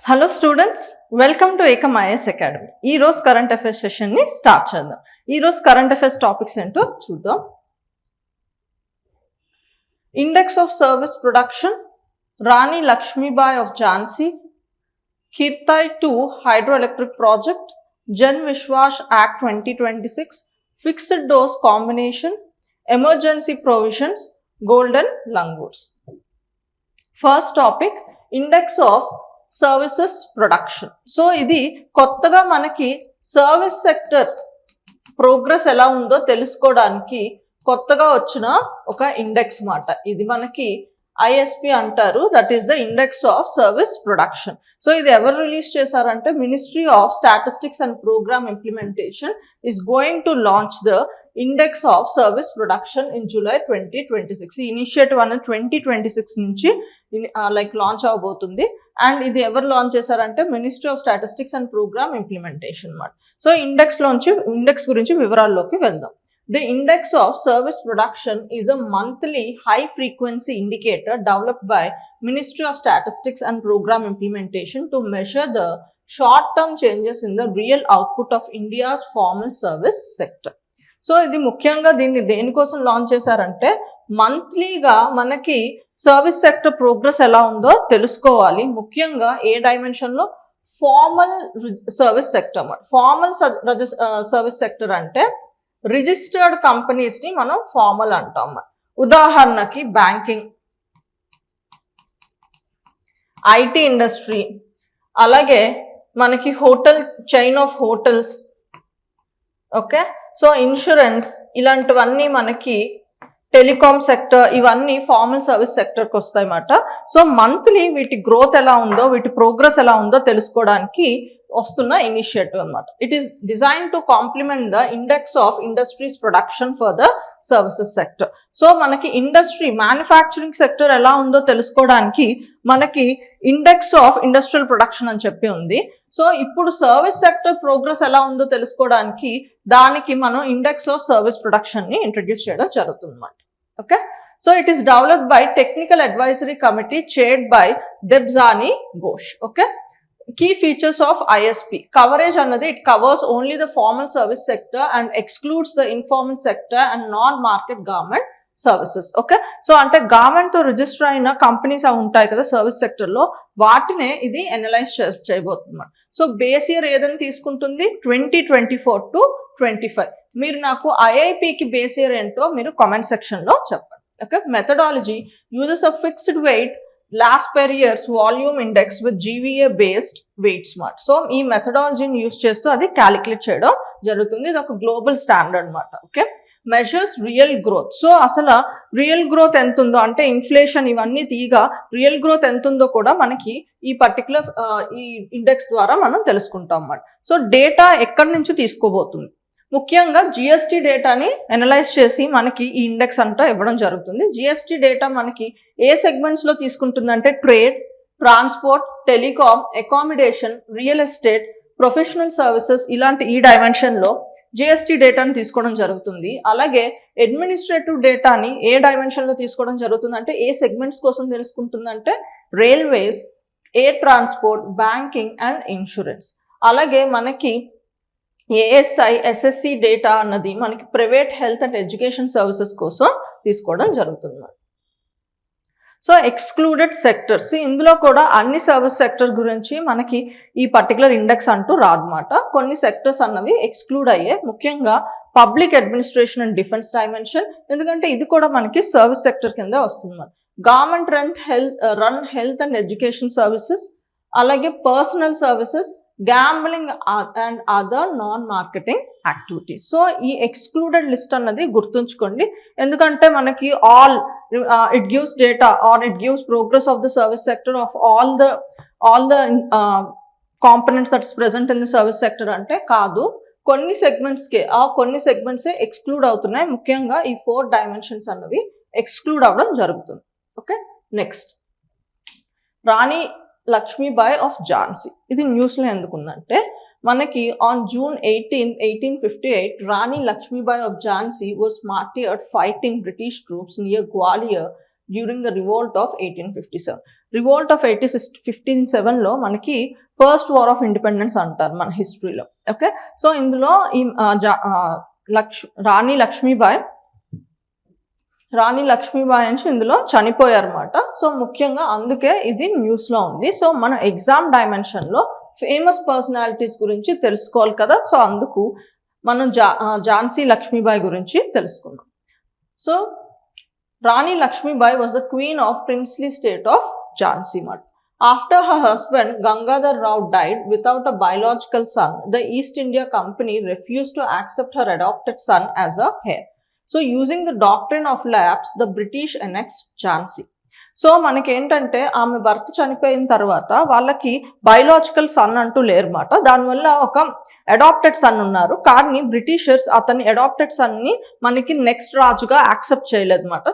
Hello students, welcome to Ekam IAS academy. ఈ రోజు current affairs సెషన్ని start చేద్దాం. ఈ రోజు కరెంట్ అఫైర్స్ టాపిక్స్ ఏంటో చూద్దాం. Index of service production, Rani Lakshmibai of Jhansi, Kirthai 2 hydro electric project, Jan Vishwas act 2026, fixed dose combination, emergency provisions, golden langurs. First topic, index of services production. So ఇది కొత్తగా మనకి సర్వీస్ సెక్టర్ ప్రోగ్రెస్ ఎలా ఉందో తెలుసుకోవడానికి కొత్తగా వచ్చిన ఒక ఇండెక్స్ మాట. ఇది మనకి ఐఎస్పి అంటారు, that is the index of service production. So ఇది ఎవరు రిలీజ్ చేశారంటే ministry of statistics and programme implementation is going to launch the index of service production in July 2026. ఈ ఇనిషియేటివ్ అనేది 2026 నుంచి లాంచ్ అవబోతుంది. అండ్ ఇది ఎవరు లాంచ్ చేశారంటే ministry of statistics and programme implementation అన్నమాట. సో ఇండెక్స్ గురించి వివరాల్లోకి వెళ్దాం. The index of service production is a monthly high frequency indicator developed by Ministry of Statistics and Program Implementation to measure the short term changes in the real output of India's formal service sector. So ఇది ముఖ్యంగా దీన్ని దేనికోసం launch చేశారంటే మంత్లీగా మనకి service sector progress ఎలా ఉందో తెలుసుకోవాలి. ముఖ్యంగా ఏ డైమెన్షన్లో? Formal service sector. Formal service sector అంటే రిజిస్టర్డ్ కంపెనీస్ని మనం ఫార్మల్ అంటాం. ఉదాహరణకి బ్యాంకింగ్, ఐటీ ఇండస్ట్రీ, అలాగే మనకి hotel chain of hotels, okay. So insurance, ఇలాంటివన్నీ మనకి టెలికాం సెక్టర్, ఇవన్నీ ఫార్మల్ సర్వీస్ సెక్టర్కి వస్తాయి అన్నమాట. సో మంత్లీ వీటి గ్రోత్ ఎలా ఉందో, వీటి ప్రోగ్రెస్ ఎలా ఉందో తెలుసుకోవడానికి వస్తున్న ఇనిషియేటివ్ అన్నమాట. It is design to complement the index of industries production for the services sector. So మనకి ఇండస్ట్రీ మ్యానుఫ్యాక్చరింగ్ సెక్టర్ ఎలా ఉందో తెలుసుకోవడానికి మనకి ఇండెక్స్ ఆఫ్ ఇండస్ట్రియల్ ప్రొడక్షన్ అని చెప్పి ఉంది. సో ఇప్పుడు సర్వీస్ సెక్టర్ ప్రోగ్రెస్ ఎలా ఉందో తెలుసుకోవడానికి దానికి మనం ఇండెక్స్ ఆఫ్ సర్వీస్ ప్రొడక్షన్ ని ఇంట్రడ్యూస్ చేయడం జరుగుతుంది అన్నమాట. Okay. So it is developed by technical advisory committee chaired by Debjani Ghosh. Okay. Key features of ISP coverage అన్నది it covers only the formal service sector and excludes the informal sector and non-market government services. Okay. So అంటే గవర్నమెంట్తో register అయిన companies అవి ఉంటాయి కదా service సెక్టర్లో, వాటినే ఇది analyse చేయబోతుంది. సో బేస్ ఇయర్ ఏదైనా తీసుకుంటుంది 2024 to 25. మీరు నాకు ఐఐపికి బేస్ ఇయర్ ఏంటో మీరు కామెంట్ సెక్షన్లో చెప్పండి. Okay. Methodology uses of fixed weight last per year's volume index with GVA based weight smart. So ఈ మెథడాలజీని యూజ్ చేస్తూ అది క్యాలిక్యులేట్ చేయడం జరుగుతుంది. ఇది ఒక గ్లోబల్ స్టాండర్డ్ అనమాట. Okay. Measures real growth. So అసలు రియల్ గ్రోత్ ఎంత ఉందో అంటే ఇన్ఫ్లేషన్ ఇవన్నీ తీగా రియల్ గ్రోత్ ఎంత ఉందో కూడా మనకి ఈ పర్టికులర్ ఈ ఇండెక్స్ ద్వారా మనం తెలుసుకుంటాం అన్నమాట. సో డేటా ఎక్కడి నుంచి తీసుకోబోతుంది? ముఖ్యంగా జిఎస్టీ డేటాని అనలైజ్ చేసి మనకి ఈ ఇండెక్స్ అంతా ఇవ్వడం జరుగుతుంది. జిఎస్టీ డేటా మనకి ఏ సెగ్మెంట్స్లో తీసుకుంటుందంటే trade, transport, telecom, accommodation, real estate, professional services, ఇలాంటి ఈ డైమెన్షన్లో జిఎస్టీ డేటాని తీసుకోవడం జరుగుతుంది. అలాగే అడ్మినిస్ట్రేటివ్ డేటాని ఏ డైమెన్షన్లో తీసుకోవడం జరుగుతుంది అంటే ఏ సెగ్మెంట్స్ కోసం తెలుసుకుంటుందంటే railways, air transport, banking and insurance. అలాగే మనకి ఏఎస్ఐ, ఎస్ఎస్సి డేటా అన్నది మనకి private health and education services కోసం తీసుకోవడం జరుగుతుంది. సో ఎక్స్క్లూడెడ్ సెక్టర్స్, ఇందులో కూడా అన్ని సర్వీస్ సెక్టర్ గురించి మనకి ఈ పర్టికులర్ ఇండెక్స్ అంటూ రాదన్నమాట. కొన్ని సెక్టర్స్ అన్నవి ఎక్స్క్లూడ్ అయ్యే, ముఖ్యంగా public administration and defence dimension, ఎందుకంటే ఇది కూడా మనకి సర్వీస్ సెక్టర్ కింద వస్తుంది. Government run health and education services, అలాగే personal services, gambling and other non marketing activities. So ఈ ఎక్స్క్లూడెడ్ లిస్ట్ అన్నది గుర్తుంచుకోండి, ఎందుకంటే మనకి it gives data or it gives progress of the service sector of all the components that's present in the service sector అంటే కాదు. కొన్ని సెగ్మెంట్సే exclude అవుతున్నాయి. ముఖ్యంగా ఈ 4 డైమెన్షన్స్ అన్నవి ఎక్స్క్లూడ్ అవ్వడం జరుగుతుంది. Okay. Next, Rani Lakshmibai of Jhansi. ఇది న్యూస్లో ఎందుకుందంటే మనకి on June 18, 1858 Rani Lakshmibai of Jhansi was martyred fighting British troops near Gwalior during the revolt of 1857. Revolt of 1857లో మనకి ఫస్ట్ వార్ ఆఫ్ ఇండిపెండెన్స్ అంటారు మన హిస్టరీలో. ఓకే, సో ఇందులో ఈ రాణి లక్ష్మీబాయి నుంచి ఇందులో చనిపోయారు అన్నమాట. సో ముఖ్యంగా అందుకే ఇది న్యూస్లో ఉంది. సో మన ఎగ్జామ్ డైమెన్షన్లో ఫేమస్ పర్సనాలిటీస్ గురించి తెలుసుకోవాలి కదా, సో అందుకు మనం ఝాన్సీ లక్ష్మీబాయి గురించి తెలుసుకున్నాం. So Rani Lakshmibai was the queen of princely state of Jhansi మాట. After her husband Gangadhar Rao died without a biological son, the East India Company refused to accept her adopted son as a heir. So using the doctrine of lapse, the British annexed Jhansi. So మనకేంటంటే ఆమె భర్త చనిపోయిన తర్వాత వాళ్ళకి biological sun అంటూ లేరన్నమాట. దానివల్ల ఒక adapted sun ఉన్నారు, కానీ బ్రిటిషర్స్ అతని అడాప్టెడ్ సన్ని మనకి నెక్స్ట్ రాజుగా యాక్సెప్ట్ చేయలేదన్నమాట.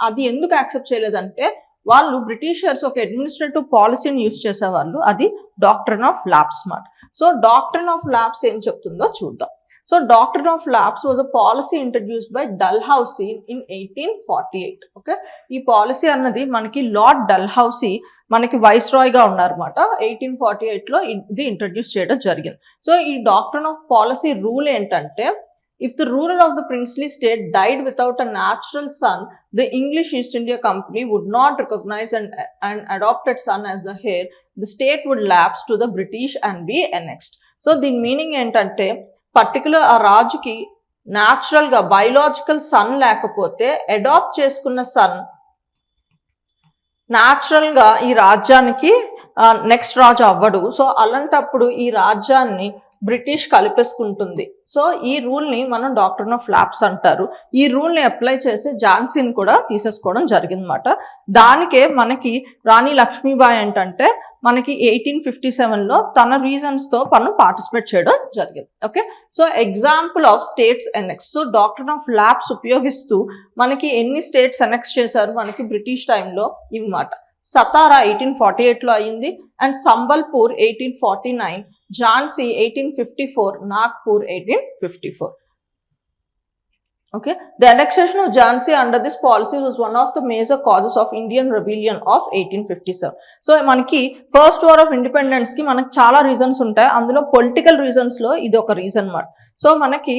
అది ఎందుకు యాక్సెప్ట్ చేయలేదంటే వాళ్ళు బ్రిటిషర్స్ ఒక అడ్మినిస్ట్రేటివ్ పాలసీని యూజ్ చేసేవాళ్ళు, అది డాక్ట్రిన్ ఆఫ్ ల్యాప్స్ మాట. సో డాక్ట్రిన్ ఆఫ్ ల్యాప్స్ ఏం చెప్తుందో చూద్దాం. So doctrine of lapse was a policy introduced by Dalhousie in 1848. Okay, ఈ పాలసీ అన్నది మనకి లార్డ్ డల్హౌసీ మనకి వైస్రాయ్గా ఉన్నారన్నమాట. 1848లో ఇది ఇంట్రడ్యూస్ చేయడం జరిగింది. సో ఈ డాక్ట్రిన్ ఆఫ్ పాలసీ రూల్ ఏంటంటే, if the ruler of the princely state died without a natural son, the English East India Company would not recognize an adopted son as the heir. The state would lapse to the British and be annexed. So the meaning ఏంటంటే particular ఆ రాజుకి న్యాచురల్గా biological sun లేకపోతే adapt చేసుకున్న sun న్యాచురల్గా ఈ రాజ్యానికి next రాజు అవ్వడు. So అలాంటప్పుడు ఈ రాజ్యాన్ని బ్రిటిష్ కలిపేసుకుంటుంది. సో ఈ రూల్ని మనం డాక్ట్రిన్ ఆఫ్ ల్యాప్స్ అంటారు. ఈ రూల్ని అప్లై చేసి ఝాన్సీని కూడా తీసేసుకోవడం జరిగిందన్నమాట. దానికే మనకి రాణి లక్ష్మీబాయి ఏంటంటే మనకి 1857లో తన రీజన్స్తో మనం పార్టిసిపేట్ చేయడం జరిగింది. Okay, so example of states annex. So doctrine of lapse ఉపయోగిస్తూ మనకి ఎన్ని స్టేట్స్ ఎనెక్స్ చేశారు మనకి బ్రిటిష్ టైంలో ఇవన్నమాట. సతారా 1848లో అయింది, and Sambalpur 1849, Jhansi 1854, Nagpur 1854. Okay, the annexation of Jhansi under this policy was one of the major causes of Indian rebellion of 1857. So మనకి first war of independence కి మనకి చాలా రీజన్స్ ఉంటాయి, అందులో పొలిటికల్ రీజన్స్ లో ఇది ఒక రీజన్ అన్నమాట. సో మనకి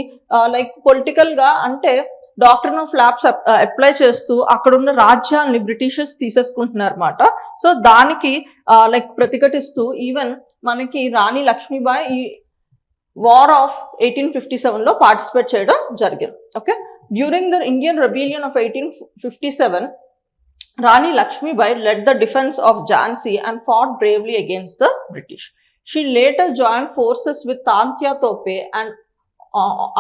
లైక్ పొలిటికల్ గా అంటే డాక్ట్రిన్ ఆఫ్ ల్యాప్స్ అప్లై చేస్తూ అక్కడున్న రాజ్యాల్ని బ్రిటిషర్స్ తీసేసుకుంటున్నారు అన్నమాట. సో దానికి లైక్ ప్రతిఘటిస్తూ ఈవెన్ మనకి రాణి లక్ష్మీబాయి ఈ వార్ ఆఫ్ 1857లో పార్టిసిపేట్ చేయడం జరిగింది. Okay, during the Indian rebellion of 1857, Rani Lakshmibai led the defense of Jhansi and fought bravely against the British. She later joined forces with Tantia Tope and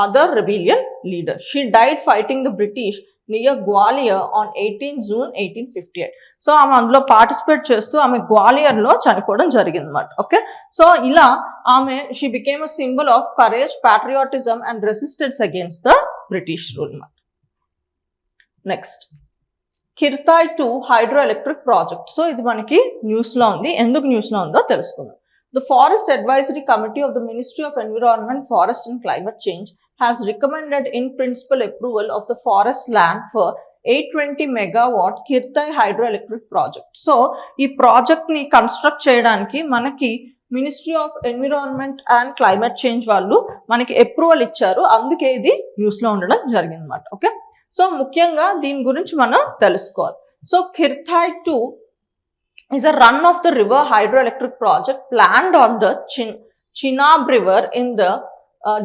other rebellion leaders. She died fighting the British near Gwalior on 18 June 1858. So ఆమె అందులో participate చేస్తూ ఆమె గ్వాలియర్లో చనిపోవడం జరిగింది అన్నమాట. Okay, so ఇలా ఆమె she became a symbol of courage, patriotism and resistance against the British rule అన్నమాట. Next Kirthai 2 hydro electric project. So ఇది మనకి న్యూస్లో ఉంది, ఎందుకు న్యూస్లో ఉందో తెలుసుకుందాం. The Forest Advisory Committee of the Ministry of Environment, Forest and Climate Change has recommended in principle approval of the forest land for 820 megawatt Kirtai hydroelectric project. So ఈ project ని కన్స్ట్రక్ట్ చేయడానికి మనకి ministry of environment and climate change వాళ్ళు మనకి approval ఇచ్చారు, అందుకే ఇది news లో ఉండడం జరిగింది అన్నమాట. ఓకే, సో ముఖ్యంగా దీని గురించి మనం తెలుసుకోవాలి. So Kirthai 2 is a run of the river hydroelectric project planned on the Chenab river in the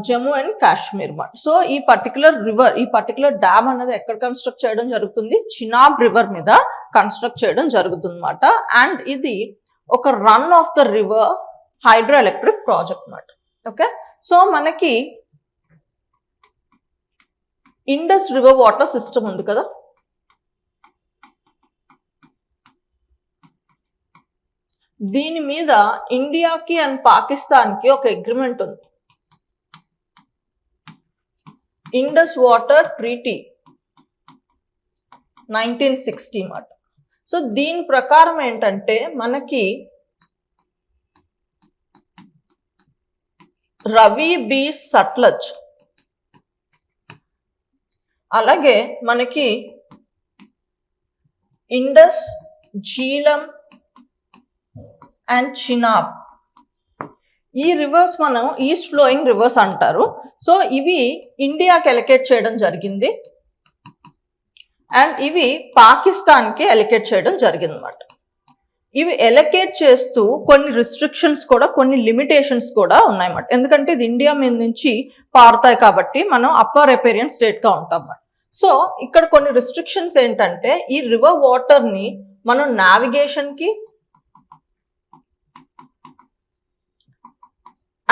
Jammu and Kashmir. So ఈ పర్టికులర్ రివర్, ఈ పర్టికులర్ డ్యామ్ అనేది ఎక్కడ కన్స్ట్రక్ట్ చేయడం జరుగుతుంది, చినాబ్ రివర్ మీద కన్స్ట్రక్ట్ చేయడం జరుగుతుంది అన్నమాట. అండ్ ఇది ఒక run of the river hydro electric project అన్నమాట. ఓకే, సో మనకి ఇండస్ రివర్ వాటర్ సిస్టమ్ ఉంది కదా, దీని మీద ఇండియాకి అండ్ పాకిస్తాన్కి ఒక అగ్రిమెంట్ ఉంది, ఇండస్ వాటర్ ట్రీటీ 1960 మాట. సో దీని ప్రకారం ఏంటంటే మనకి రవి బి సట్లజ్, అలాగే మనకి ఇండస్, జీలం అండ్ చినాబ్. ఈ రివర్స్ మనం ఈస్ట్ ఫ్లోయింగ్ రివర్స్ అంటారు. సో ఇవి ఇండియాకి ఎలకేట్ చేయడం జరిగింది అండ్ ఇవి పాకిస్తాన్కి ఎలకేట్ చేయడం జరిగింది అన్నమాట. ఇవి ఎలకేట్ చేస్తూ కొన్ని రిస్ట్రిక్షన్స్ కూడా, కొన్ని లిమిటేషన్స్ కూడా ఉన్నాయన్నమాట. ఎందుకంటే ఇది ఇండియా మీద నుంచి పారుతాయి కాబట్టి మనం అప్పర్ రిపేరియన్ స్టేట్గా ఉంటాం అన్నమాట. సో ఇక్కడ కొన్ని రిస్ట్రిక్షన్స్ ఏంటంటే, ఈ రివర్ వాటర్ని మనం నావిగేషన్కి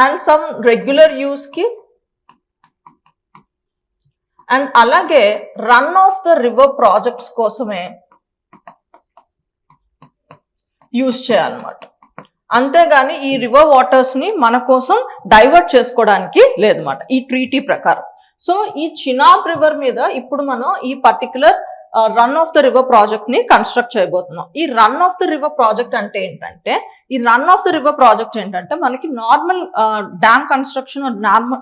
అండ్ సమ్ రెగ్యులర్ యూస్కి అండ్ అలాగే run of the river projects కోసమే యూజ్ చేయాలన్నమాట. అంతేగాని ఈ రివర్ వాటర్స్ని మన కోసం డైవర్ట్ చేసుకోవడానికి లేదన్నమాట ఈ ట్రీటీ ప్రకారం. సో ఈ చినాబ్ రివర్ మీద ఇప్పుడు మనం ఈ particular run of the river project ని కన్స్ట్రక్ట్ చేయబోతున్నాం. ఈ run of the river project అంటే ఏంటంటే, ఈ run of the river project ఏంటంటే మనకి నార్మల్ డ్యామ్ కన్స్ట్రక్షన్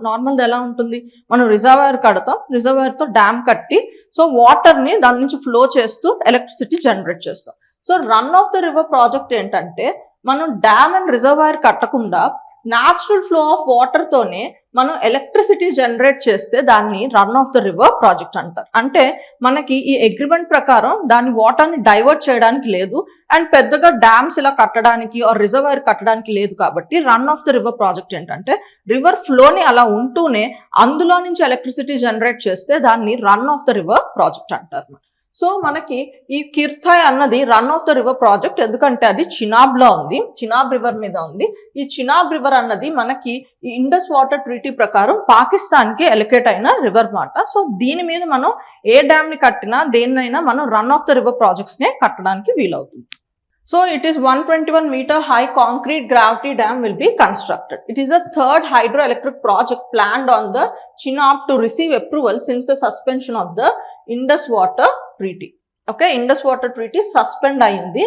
నార్మల్ ఎలా ఉంటుంది, మనం రిజర్వాయర్ కడతాం, రిజర్వాయర్ తో డ్యామ్ కట్టి సో వాటర్ ని దాని నుంచి ఫ్లో చేస్తూ ఎలక్ట్రిసిటీ జనరేట్ చేస్తాం. So run of the river project ఏంటంటే మనం డ్యామ్ అండ్ రిజర్వాయర్ కట్టకుండా న్యాచురల్ ఫ్లో ఆఫ్ వాటర్ తోనే మనం ఎలక్ట్రిసిటీ జనరేట్ చేస్తే దాన్ని run of the river project అంటారు. అంటే మనకి ఈ అగ్రిమెంట్ ప్రకారం దాని వాటర్ని డైవర్ట్ చేయడానికి లేదు అండ్ పెద్దగా డ్యామ్స్ ఇలా కట్టడానికి ఆర్ రిజర్వాయర్ కట్టడానికి లేదు. కాబట్టి run of the river project ఏంటంటే రివర్ ఫ్లోని అలా ఉంటూనే అందులో నుంచి ఎలక్ట్రిసిటీ జనరేట్ చేస్తే దాన్ని run of the river project అంటారు. సో మనకి ఈ కిర్థాయ్ అన్నది run of the river project ఎందుకంటే అది చినాబ్లో ఉంది, చినాబ్ రివర్ మీద ఉంది. ఈ చినాబ్ రివర్ అన్నది మనకి ఈ ఇండస్ వాటర్ ట్రీటీ ప్రకారం పాకిస్తాన్కి ఎలకేట్ అయిన రివర్ మాట. సో దీని మీద మనం ఏ డ్యామ్ని కట్టినా దేన్నైనా మనం రన్ ఆఫ్ ద రివర్ ప్రాజెక్ట్స్నే కట్టడానికి వీలవుతుంది. So it is 121 meter high concrete gravity dam will be constructed. It is a third hydroelectric project planned on the Chenab to receive approval since the suspension of the Indus Water Treaty. Okay, Indus Water Treaty suspend ayindi.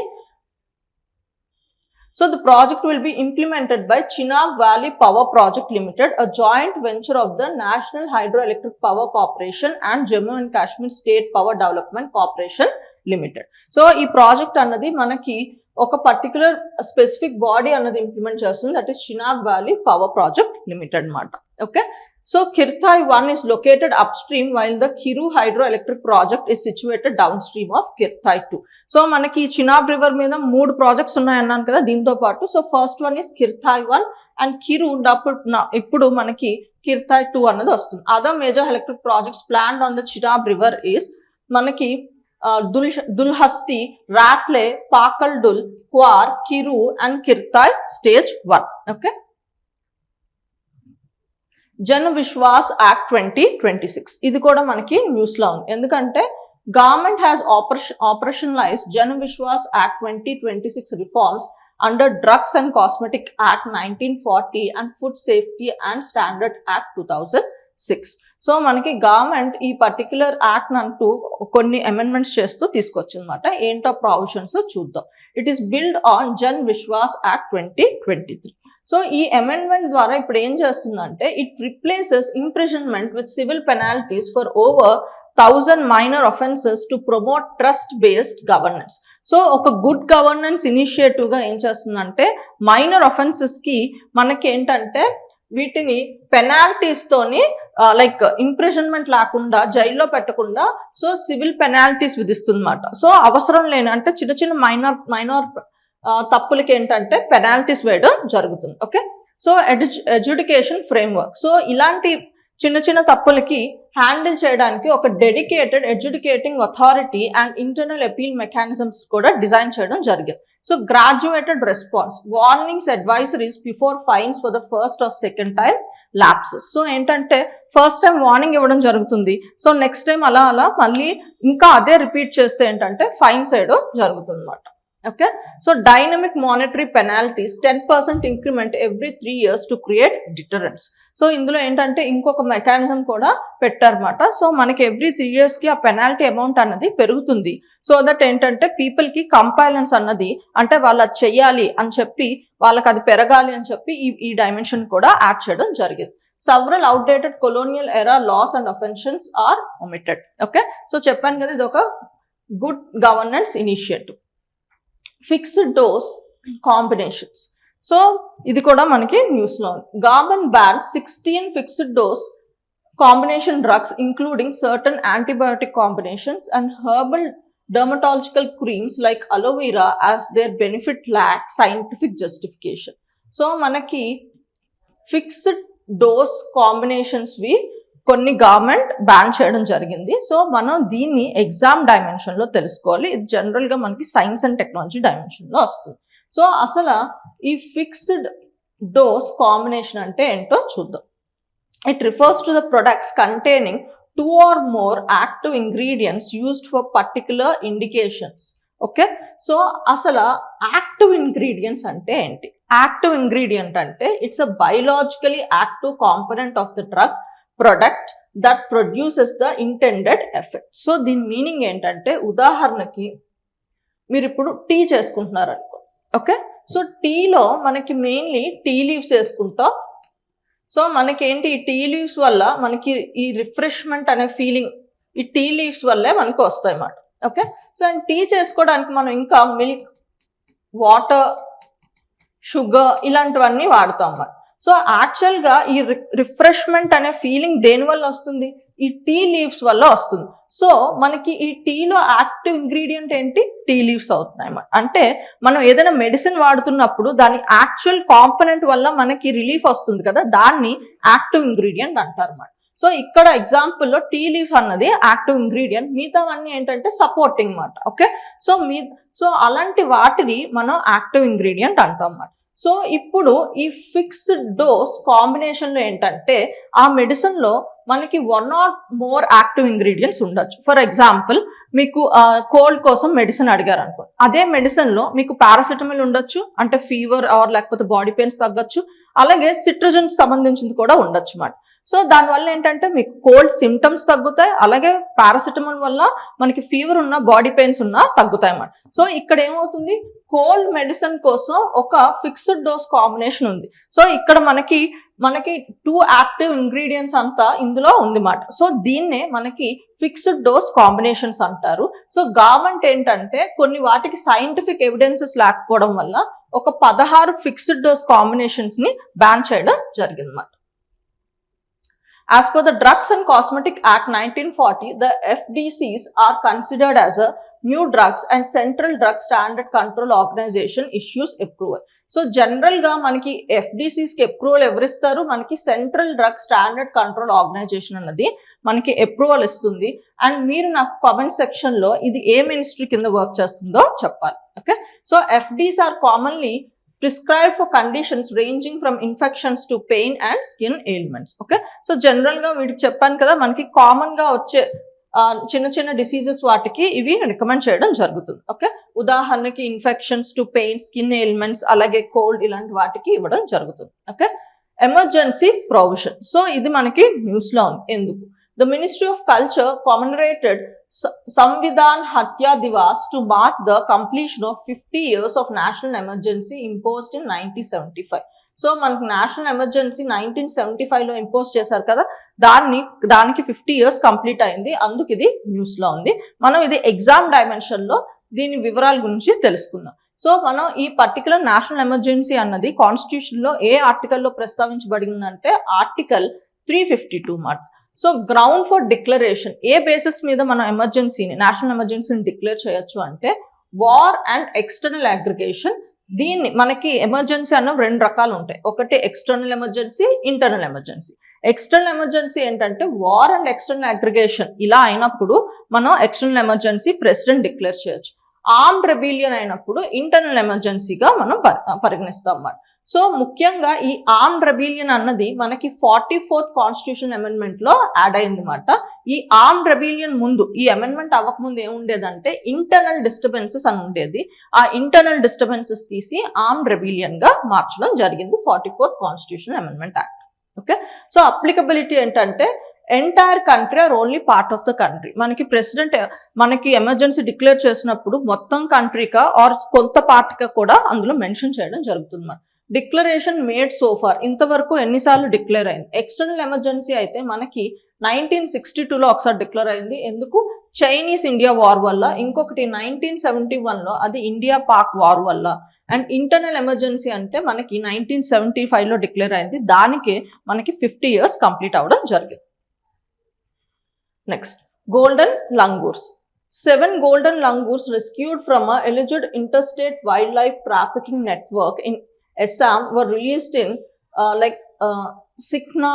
So the project will be implemented by Chenab Valley Power Project Limited, a joint venture of the National Hydroelectric Power Corporation and Jammu and Kashmir State Power Development Corporation limited. So ఈ project అన్నది మనకి ఒక particular specific body అన్నది implement చేస్తుంది, that is Chenab valley power project limited అనమాట. Okay, so Kirthai 1 is located upstream while the Kiru hydroelectric project is situated downstream of Kirthai 2. So మనకి Chenab river మీద 3 projects ఉన్నాయన్నాను కదా దీంతో పాటు. So first one is Kirthai 1 and Kiru. ఇప్పుడు మనకి కిర్థాయ్ 2 అన్నది వస్తుంది. Other major electric projects planned on the Chenab river is మనకి Dulhasti, Ratle, Pakal Dul, Kwar, Kiru and Kirthai stage 1. Okay, Jan Vishwas act 2026 ఇది కూడా మనకి న్యూస్ లో ఉంది. ఎందుకంటే government has operationalised Jan Vishwas act 2026 reforms under Drugs and Cosmetic Act 1940 and Food Safety and Standard Act 2006. So మనకి government ఈ particular act అంటూ కొన్ని అమెండ్మెంట్స్ చేస్తూ తీసుకొచ్చిందన్నమాట. ఏంటో ప్రావిజన్స్ చూద్దాం. It is build on Jan Vishwas act 2023. So ఈ అమెండ్మెంట్ ద్వారా ఇప్పుడు ఏం చేస్తుందంటే it replaces imprisonment with civil penalties for over 1000 minor offences to promote trust based governance. So ఒక గుడ్ గవర్నెన్స్ ఇనిషియేటివ్ గా ఏం చేస్తుందంటే మైనర్ అఫెన్సెస్ కి మనకి ఏంటంటే వీటిని పెనాల్టీస్ తోని లైక్ ఇంప్రిజన్మెంట్ లేకుండా జైల్లో పెట్టకుండా సో సివిల్ పెనాల్టీస్ విధిస్తుందన్నమాట. సో అవసరం లేని అంటే చిన్న చిన్న మైనర్ తప్పులకి ఏంటంటే పెనాల్టీస్ వేయడం జరుగుతుంది. Okay, so education framework. So ఇలాంటి చిన్న చిన్న తప్పులకి హ్యాండిల్ చేయడానికి ఒక dedicated educating authority and internal appeal mechanisms కూడా డిజైన్ చేయడం జరిగింది. So graduated response, warnings, advisories before fines for the first or second time lapses. So ఏంటంటే ఫస్ట్ టైం వార్నింగ్ ఇవ్వడం జరుగుతుంది. సో నెక్స్ట్ టైం అలా మళ్ళీ ఇంకా అదే రిపీట్ చేస్తే ఏంటంటే ఫైన్స్ వేయడం జరుగుతుంది అన్నమాట. Okay, so dynamic monetary penalties 10% increment every 3 years to create deterrence. So ఇందులో ఏంటంటే ఇంకొక మెకానిజం కూడా పెట్టారన్నమాట. సో మనకి ఎవ్రీ 3 years కి ఆ పెనాల్టీ అమౌంట్ అన్నది పెరుగుతుంది. సో దట్ ఏంటంటే పీపుల్కి కంపైలెన్స్ అన్నది అంటే వాళ్ళు అది చెయ్యాలి అని చెప్పి వాళ్ళకి అది పెరగాలి అని చెప్పి ఈ డైమెన్షన్ కూడా యాడ్ చేయడం జరిగింది. Several outdated colonial era laws and offences are omitted. Okay, so చెప్పాను కదా ఇది ఒక good governance initiative. Fixed dose combinations. So ఇది కూడా మనకి న్యూస్లో ఉంది. Government ban 16 fixed dose combination drugs including certain antibiotic combinations and herbal dermatological creams like aloe vera as their benefit lack scientific justification. So manaki fixed dose combinations వి కొన్ని government ban చేయడం జరిగింది. So మనం దీన్ని exam dimension లో తెలుసుకోవాలి. ఇది general గా మనకి సైన్స్ అండ్ టెక్నాలజీ డైమెన్షన్ లో వస్తుంది. సో అసలు ఈ ఫిక్స్డ్ డోస్ కాంబినేషన్ అంటే ఏంటో చూద్దాం. It refers to the products containing 2 or more active ingredients used for particular indications. Okay, so asala active ingredients ante enti? Active ingredient ante it's a biologically active component of the drug product that produces the intended effect. So దీని meaning ఏంటంటే ఉదాహరణకి మీరు ఇప్పుడు tea చేసుకుంటున్నారు అనుకో. Okay, so టీలో మనకి mainly tea leaves వేసుకుంటాం. సో మనకేంటి ఈ టీ లీవ్స్ వల్ల మనకి ఈ రిఫ్రెష్మెంట్ అనే ఫీలింగ్ ఈ టీ లీవ్స్ వల్లే మనకు వస్తాయి అన్నమాట. ఓకే, సో అండ్ టీ చేసుకోవడానికి మనం ఇంకా మిల్క్, వాటర్, షుగర్ ఇలాంటివన్నీ వాడతాం అన్నమాట. సో యాక్చువల్గా ఈ రిఫ్రెష్మెంట్ అనే ఫీలింగ్ దేని వల్ల వస్తుంది? ఈ టీ లీవ్స్ వల్ల వస్తుంది. సో మనకి ఈ టీలో యాక్టివ్ ఇంగ్రీడియంట్ ఏంటి? టీ లీవ్స్ అవుతున్నాయి అన్నమాట. అంటే మనం ఏదైనా మెడిసిన్ వాడుతున్నప్పుడు దాని యాక్చువల్ కాంపోనెంట్ వల్ల మనకి రిలీఫ్ వస్తుంది కదా, దాన్ని యాక్టివ్ ఇంగ్రీడియంట్ అంటారు అన్నమాట. సో ఇక్కడ ఎగ్జాంపుల్లో టీ లీఫ్ అన్నది యాక్టివ్ ఇంగ్రీడియంట్, మిగతావన్నీ ఏంటంటే సపోర్టింగ్ అన్నమాట. ఓకే, సో అలాంటి వాటిని మనం యాక్టివ్ ఇంగ్రీడియంట్ అంటాం అన్నమాట. సో ఇప్పుడు ఈ ఫిక్స్డ్ డోస్ కాంబినేషన్లో ఏంటంటే ఆ మెడిసిన్లో మనకి 1 or more యాక్టివ్ ఇంగ్రీడియంట్స్ ఉండొచ్చు. ఫర్ ఎగ్జాంపుల్ మీకు కోల్డ్ కోసం మెడిసిన్ అడిగారు అనుకో, అదే మెడిసిన్లో మీకు పారాసిటమాల్ ఉండొచ్చు, అంటే ఫీవర్ ఆర్ లేకపోతే బాడీ పెయిన్స్ తగ్గొచ్చు. అలాగే సిట్రజన్ సంబంధించింది కూడా ఉండొచ్చు అన్నమాట. సో దానివల్ల ఏంటంటే మీకు కోల్డ్ సిమ్టమ్స్ తగ్గుతాయి, అలాగే పారాసిటమాల్ వల్ల మనకి ఫీవర్ ఉన్న, బాడీ పెయిన్స్ ఉన్నా తగ్గుతాయి అన్నమాట. సో ఇక్కడ ఏమవుతుంది, కోల్డ్ మెడిసిన్ కోసం ఒక ఫిక్స్డ్ డోస్ కాంబినేషన్ ఉంది. సో ఇక్కడ మనకి 2 యాక్టివ్ ఇంగ్రీడియంట్స్ అంతా ఇందులో ఉంది మాట. సో దీన్నే మనకి ఫిక్స్డ్ డోస్ కాంబినేషన్స్ అంటారు. సో గవర్నమెంట్ ఏంటంటే కొన్ని వాటికి సైంటిఫిక్ ఎవిడెన్సెస్ లేకపోవడం వల్ల ఒక 16 ఫిక్స్డ్ డోస్ కాంబినేషన్స్ ని బ్యాన్ చేయడం జరిగింది అన్నమాట. As per the Drugs and Cosmetic Act 1940, the FDCs are considered as a new drugs and Central Drug Standard Control Organization issues approval. So general గా మనకి FDCs కి అప్రూవల్ ఎవరిస్తారు? మనకి central drug standard control organization అన్నది మనకి approval ఇస్తుంది. And మీరు నాకు కామెంట్ సెక్షన్ లో ఇది ఏ మినిస్ట్రీ కింద వర్క్ చేస్తుందో చెప్పాలి. Okay, so FDCs are commonly prescribed for conditions ranging from infections to pain and skin ailments. Okay, so general గా వీటికి చెప్పాను కదా, మనకి కామన్ గా వచ్చే చిన్న చిన్న డిసీజెస్ వాటికి ఇవి రికమెండ్ చేయడం జరుగుతుంది. ఓకే, ఉదాహరణకి infections to pain, skin ailments, అలాగే కోల్డ్ ఇలాంటి వాటికి ఇవ్వడం జరుగుతుంది. Okay, emergency provision. సో ఇది మనకి న్యూస్ లో ఉంది. ఎందుకు? The Ministry of Culture commemorated Samvidhan Hatya Divas to mark the completion of 50 years of national emergency imposed in 1975. So మనకు నేషనల్ ఎమర్జెన్సీ 1975 లో ఇంపోజ్ చేశారు కదా, దానికి 50 years కంప్లీట్ అయింది. అందుకు ఇది న్యూస్ లో ఉంది. మనం ఇది ఎగ్జామ్ డైమెన్షన్ లో దీని వివరాల గురించి తెలుసుకుందాం. సో మనం ఈ పర్టికులర్ నేషనల్ ఎమర్జెన్సీ అన్నది కాన్స్టిట్యూషన్ లో ఏ ఆర్టికల్లో ప్రస్తావించబడిందంటే ఆర్టికల్ 352 మాట. So ground for declaration, A basis మీద మనం ఎమర్జెన్సీని, నేషనల్ ఎమర్జెన్సీని డిక్లేర్ చేయొచ్చు అంటే వార్ అండ్ ఎక్స్టర్నల్ అగ్రిగేషన్. దీన్ని మనకి ఎమర్జెన్సీ అన్న 2 రకాలు ఉంటాయి. ఒకటి external emergency, internal emergency. External emergency ఏంటంటే వార్ అండ్ ఎక్స్టర్నల్ అగ్రిగేషన్ ఇలా అయినప్పుడు మనం ఎక్స్టర్నల్ ఎమర్జెన్సీ ప్రెసిడెంట్ డిక్లేర్ చేయొచ్చు. ఆర్మ్డ్ రెబిలియన్ అయినప్పుడు ఇంటర్నల్ ఎమర్జెన్సీగా మనం పరిగణిస్తాం అన్నమాట. సో ముఖ్యంగా ఈ ఆర్మ్డ్ రెబిలియన్ అన్నది మనకి 44th కాన్స్టిట్యూషన్ అమెండ్మెంట్ లో యాడ్ అయింది అన్నమాట. ఈ ఆర్మ్డ్ రెబిలియన్ ముందు, ఈ అమెండ్మెంట్ అవ్వకముందు ఏముండేదంటే ఇంటర్నల్ డిస్టర్బెన్సెస్ అని ఉండేది. ఆ ఇంటర్నల్ డిస్టర్బెన్సెస్ తీసి ఆర్మ్డ్ రెబిలియన్ గా మార్చడం జరిగింది 44th constitution amendment act. Okay, so applicability ఏంటంటే entire country or only part of the country. మనకి ప్రెసిడెంట్ మనకి ఎమర్జెన్సీ డిక్లేర్ చేసినప్పుడు మొత్తం కంట్రీకా ఆర్ కొంత పార్ట్గా కూడా అందులో మెన్షన్ చేయడం జరుగుతుంది. డిక్లరేషన్ మేడ్ సోఫార్ ఇంతవరకు ఎన్నిసార్లు డిక్లేర్ అయింది? ఎక్స్టర్నల్ ఎమర్జెన్సీ అయితే మనకి 1962లో ఒకసారి డిక్లేర్ అయింది. ఎందుకు? చైనీస్ ఇండియా వార్ వల్ల. ఇంకొకటి 1971లో అది ఇండియా పాక్ వార్ వల్ల. అండ్ ఇంటర్నల్ ఎమర్జెన్సీ అంటే మనకి 1975లో డిక్లేర్ అయింది. దానికే మనకి 50 years కంప్లీట్ అవ్వడం జరిగింది. Next, golden langurs. 7 golden langurs rescued from a alleged interstate wildlife trafficking network in Assam were released in Sikna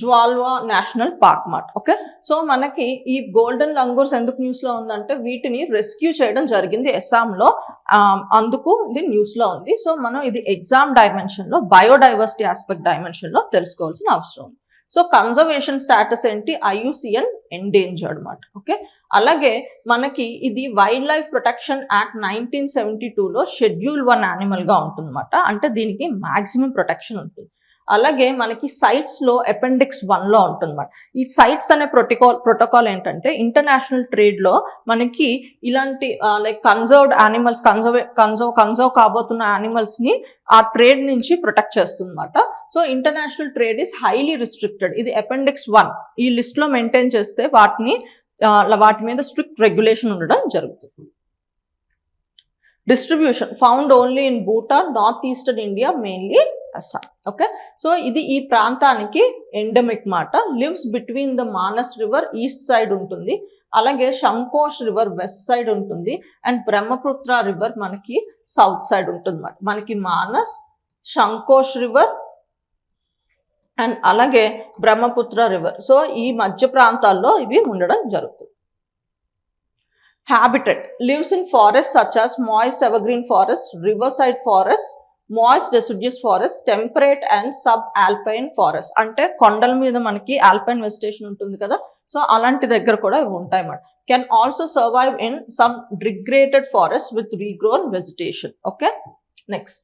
Jwhlao national park మాట. ఓకే, సో మనకి ఈ గోల్డెన్ లంగూర్స్ ఎందుకు న్యూస్లో ఉందంటే వీటిని రెస్క్యూ చేయడం జరిగింది అస్సాంలో, అందుకు ఇది న్యూస్లో ఉంది. సో మనం ఇది ఎగ్జామ్ డైమెన్షన్లో, బయోడైవర్సిటీ ఆస్పెక్ట్ డైమెన్షన్లో తెలుసుకోవాల్సిన అవసరం ఉంది. సో కన్జర్వేషన్ స్టాటస్ ఏంటి? IUCN ఎండేంజర్డ్ అనమాట. ఓకే, అలాగే మనకి ఇది వైల్డ్ లైఫ్ ప్రొటెక్షన్ యాక్ట్ 1972లో షెడ్యూల్ 1 యానిమల్గా ఉంటుందన్నమాట. అంటే దీనికి మ్యాక్సిమం ప్రొటెక్షన్ ఉంటుంది. అలాగే మనకి సైట్స్లో అపెండిక్స్ 1లో ఉంటుందన్నమాట. ఈ సైట్స్ అనే ప్రోటోకాల్ ఏంటంటే ఇంటర్నేషనల్ ట్రేడ్లో మనకి ఇలాంటి కన్జర్వ్డ్ యానిమల్స్, కన్జర్వ్ కాబోతున్న యానిమల్స్ని ఆ ట్రేడ్ నుంచి ప్రొటెక్ట్ చేస్తుందన్నమాట. So international trade is highly restricted. ఇది అపెండిక్స్ 1 ఈ లిస్ట్లో మెయింటైన్ చేస్తే వాటి మీద స్ట్రిక్ట్ రెగ్యులేషన్ ఉండడం జరుగుతుంది. Distribution found only in Bhutan, north eastern India, mainly Assam. Okay, so ఇది ఈ ప్రాంతానికి ఎండమిక్ మాట. Lives between the Manas river east side ఉంటుంది, అలాగే శంకోష్ రివర్ వెస్ట్ సైడ్ ఉంటుంది, అండ్ బ్రహ్మపుత్ర రివర్ మనకి సౌత్ సైడ్ ఉంటుంది అన్నమాట. మనకి మానస్, శంకోష్ రివర్ అండ్ అలాగే బ్రహ్మపుత్ర రివర్, సో ఈ మధ్య ప్రాంతాల్లో ఇవి ఉండడం జరుగుతుంది. Habitat lives in forests such as moist evergreen forest, riverside forest, moist deciduous forest, temperate and subalpine forest. అంటే కొండల మీద మనకి ఆల్పైన్ వెజిటేషన్ ఉంటుంది కదా, సో అలాంటి దగ్గర కూడా ఇవి ఉంటాయి అన్నమాట. Can also survive in some degraded forests with regrown vegetation. Okay, next,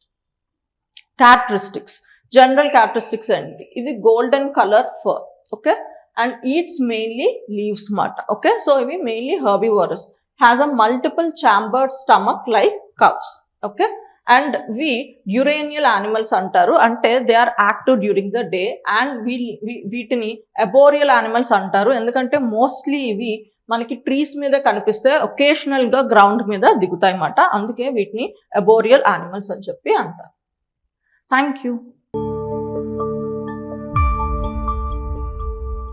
characteristics. General characteristics ఏంటి? ఇది golden color fur. Okay, and eats mainly leaves మాట. Okay, so ఇవి mainly herbivorous. Has a multiple chambered stomach like cows. Okay, and we uranial animals antaru, ante they are active during the day, and వీటిని arboreal animals అంటారు. ఎందుకంటే mostly ఇవి మనకి trees మీద కనిపిస్తే vocational గా గ్రౌండ్ మీద దిగుతాయి అన్నమాట. అందుకే వీటిని arboreal animals అని చెప్పి అంటారు. Thank you.